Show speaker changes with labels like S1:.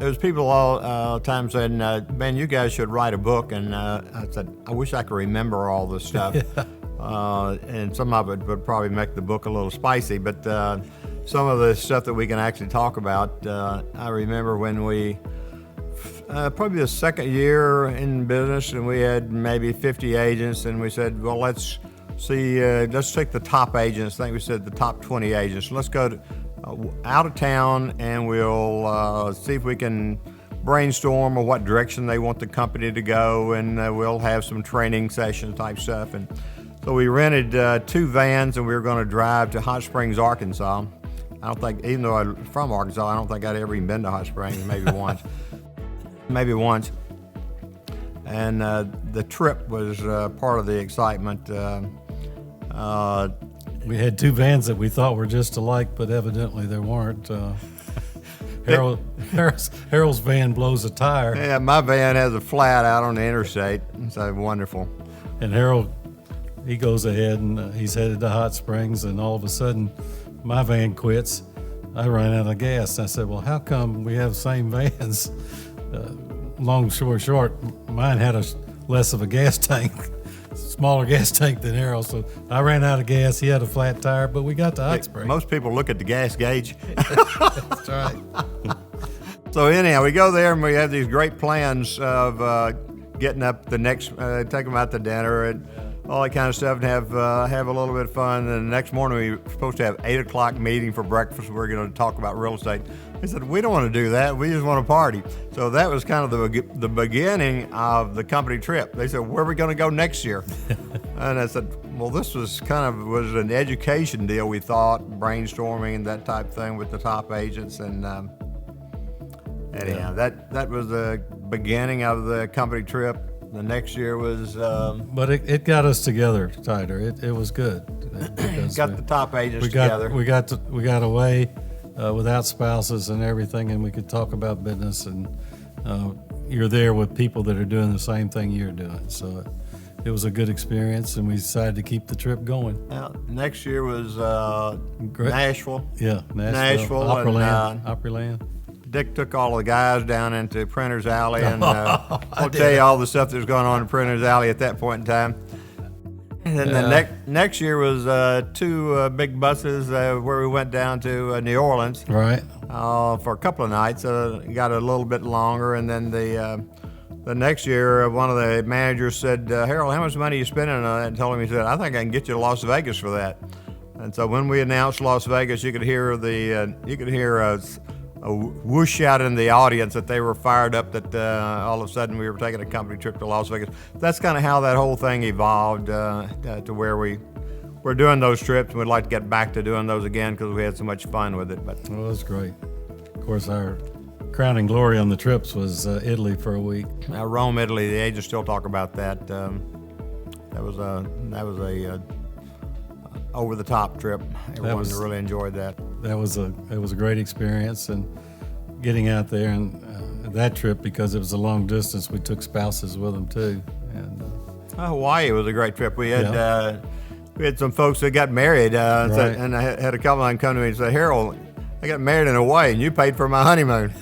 S1: there's people all times saying, "Man, you guys should write a book." And I said, "I wish I could remember all this stuff." And some of it would probably make the book a little spicy, but some of the stuff that we can actually talk about, I remember when we, probably the second year in business, and we had maybe 50 agents, and we said, well, let's see, let's take the top agents. I think we said the top 20 agents. Let's go to, out of town, and we'll see if we can brainstorm on what direction they want the company to go, and we'll have some training session type stuff. And so we rented 2 vans, and we were going to drive to Hot Springs, Arkansas. I don't think, even though I'm from Arkansas, I don't think I'd ever even been to Hot Springs, maybe once. Maybe once. And the trip was part of the excitement.
S2: We had 2 vans that we thought were just alike, but evidently they weren't. Harold's van blows a tire.
S1: Yeah, my van has a flat out on the interstate. So wonderful.
S2: And Harold, he goes ahead and he's headed to Hot Springs, and all of a sudden my van quits. I ran out of gas. I said, well, how come we have the same vans? Long story short, mine had less of a gas tank, smaller gas tank than Harold's. So I ran out of gas. He had a flat tire, but we got to Hot Springs.
S1: Most people look at the gas gauge.
S2: That's right.
S1: So anyhow, we go there and we have these great plans of getting up the next, take them out to dinner and all that kind of stuff, and have a little bit of fun. And the next morning we were supposed to have 8 o'clock meeting for breakfast. We're going to talk about real estate. They said, we don't want to do that. We just want to party. So that was kind of the beginning of the company trip. They said, where are we going to go next year? And I said, well, this was was an education deal, we thought, brainstorming and that type of thing with the top agents. And anyhow, that was the beginning of the company trip. The next year was...
S2: but it got us together tighter. It was good.
S1: Got the top agents together.
S2: We got away without spouses and everything, and we could talk about business, and you're there with people that are doing the same thing you're doing. So it was a good experience, and we decided to keep the trip going.
S1: Next year was Nashville.
S2: Yeah,
S1: Nashville.
S2: Opryland.
S1: Dick took all the guys down into Printer's Alley, and I'll tell you all the stuff that was going on in Printer's Alley at that point in time. And then the next year was 2 big buses where we went down to New Orleans,
S2: right,
S1: for a couple of nights. Got a little bit longer, and then the next year, one of the managers said, "Harold, how much money are you spending on that?" And told him, he said, "I think I can get you to Las Vegas for that." And so when we announced Las Vegas, you could hear a whoosh out in the audience that they were fired up that all of a sudden we were taking a company trip to Las Vegas. That's kind of how that whole thing evolved to where we're doing those trips, and we'd like to get back to doing those again because we had so much fun with it. But
S2: well, it was great. Of course, our crowning glory on the trips was Italy for a week.
S1: Rome, Italy, the agents still talk about that. That was a over the top trip. Everyone really enjoyed that.
S2: It was a great experience, and getting out there and that trip, because it was a long distance, we took spouses with them too. And
S1: Hawaii was a great trip. We had some folks that got married, and I had a couple of them come to me and say, "Harold, I got married in Hawaii, and you paid for my honeymoon."